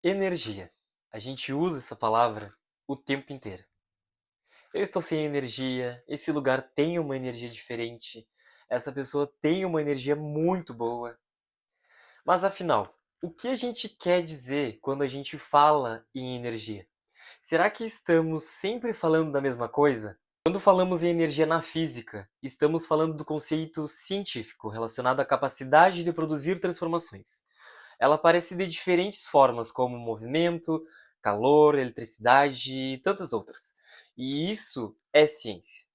Energia. A gente usa essa palavra o tempo inteiro. Eu estou sem energia, esse lugar tem uma energia diferente, essa pessoa tem uma energia muito boa. Mas afinal, o que a gente quer dizer quando a gente fala em energia? Será que estamos sempre falando da mesma coisa? Quando falamos em energia na física, estamos falando do conceito científico relacionado à capacidade de produzir transformações. Ela aparece de diferentes formas, como movimento, calor, eletricidade e tantas outras. E isso é ciência.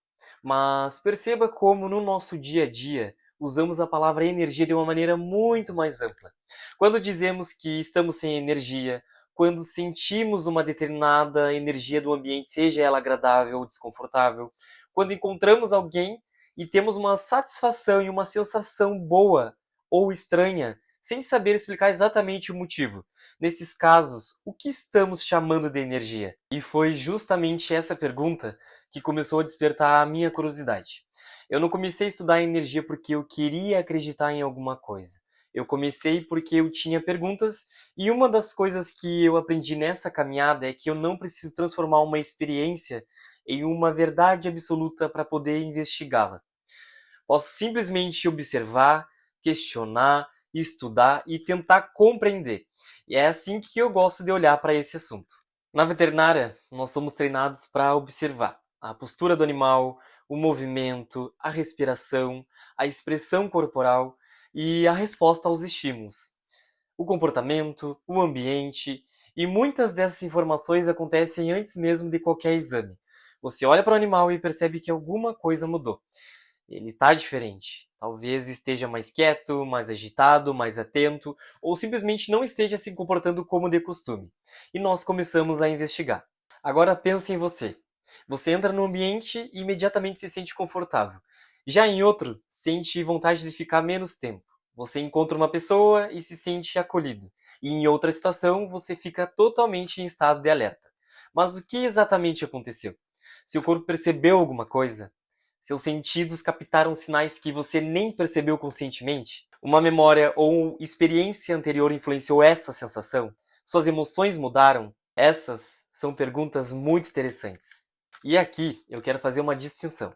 Mas perceba como no nosso dia a dia usamos a palavra energia de uma maneira muito mais ampla. Quando dizemos que estamos sem energia, quando sentimos uma determinada energia do ambiente, seja ela agradável ou desconfortável, quando encontramos alguém e temos uma satisfação e uma sensação boa ou estranha, sem saber explicar exatamente o motivo. Nesses casos, o que estamos chamando de energia? E foi justamente essa pergunta que começou a despertar a minha curiosidade. Eu não comecei a estudar energia porque eu queria acreditar em alguma coisa. Eu comecei porque eu tinha perguntas e uma das coisas que eu aprendi nessa caminhada é que eu não preciso transformar uma experiência em uma verdade absoluta para poder investigá-la. Posso simplesmente observar, questionar, estudar e tentar compreender. E é assim que eu gosto de olhar para esse assunto. Na veterinária, nós somos treinados para observar a postura do animal, o movimento, a respiração, a expressão corporal e a resposta aos estímulos, o comportamento, o ambiente, e muitas dessas informações acontecem antes mesmo de qualquer exame. Você olha para o animal e percebe que alguma coisa mudou. Ele está diferente. Talvez esteja mais quieto, mais agitado, mais atento, ou simplesmente não esteja se comportando como de costume. E nós começamos a investigar. Agora pense em você. Você entra no ambiente e imediatamente se sente confortável. Já em outro, sente vontade de ficar menos tempo. Você encontra uma pessoa e se sente acolhido. E em outra situação, você fica totalmente em estado de alerta. Mas o que exatamente aconteceu? Seu corpo percebeu alguma coisa? Seus sentidos captaram sinais que você nem percebeu conscientemente? Uma memória ou experiência anterior influenciou essa sensação? Suas emoções mudaram? Essas são perguntas muito interessantes. E aqui eu quero fazer uma distinção.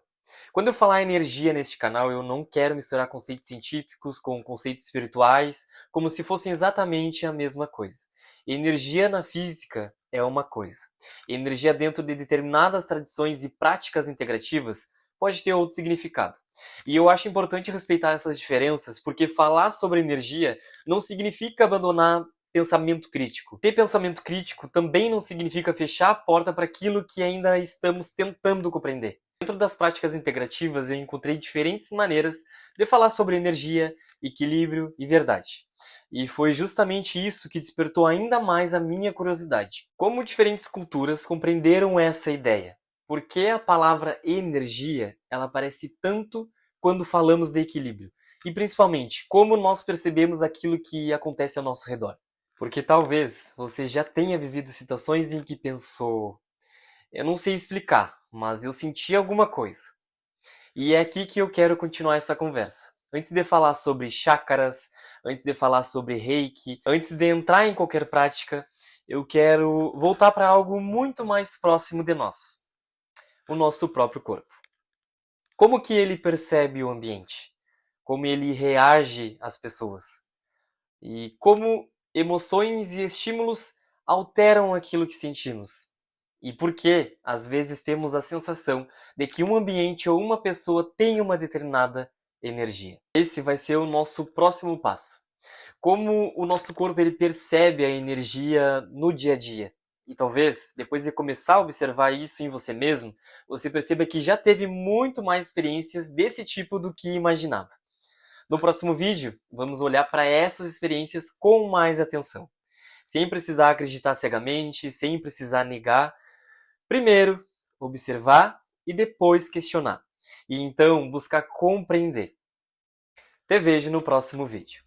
Quando eu falar energia neste canal, eu não quero misturar conceitos científicos com conceitos espirituais, como se fossem exatamente a mesma coisa. Energia na física é uma coisa. Energia dentro de determinadas tradições e práticas integrativas pode ter outro significado. E eu acho importante respeitar essas diferenças, porque falar sobre energia não significa abandonar pensamento crítico. Ter pensamento crítico também não significa fechar a porta para aquilo que ainda estamos tentando compreender. Dentro das práticas integrativas, eu encontrei diferentes maneiras de falar sobre energia, equilíbrio e verdade. E foi justamente isso que despertou ainda mais a minha curiosidade. Como diferentes culturas compreenderam essa ideia? Por que a palavra energia ela aparece tanto quando falamos de equilíbrio? E principalmente, como nós percebemos aquilo que acontece ao nosso redor? Porque talvez você já tenha vivido situações em que pensou, eu não sei explicar, mas eu senti alguma coisa. E é aqui que eu quero continuar essa conversa. Antes de falar sobre chakras, antes de falar sobre reiki, antes de entrar em qualquer prática, eu quero voltar para algo muito mais próximo de nós, o nosso próprio corpo. Como que ele percebe o ambiente? Como ele reage às pessoas? E como emoções e estímulos alteram aquilo que sentimos? E por que, às vezes, temos a sensação de que um ambiente ou uma pessoa tem uma determinada energia? Esse vai ser o nosso próximo passo. Como o nosso corpo ele percebe a energia no dia a dia. E talvez, depois de começar a observar isso em você mesmo, você perceba que já teve muito mais experiências desse tipo do que imaginava. No próximo vídeo, vamos olhar para essas experiências com mais atenção. Sem precisar acreditar cegamente, sem precisar negar. Primeiro, observar e depois questionar. E então buscar compreender. Te vejo no próximo vídeo.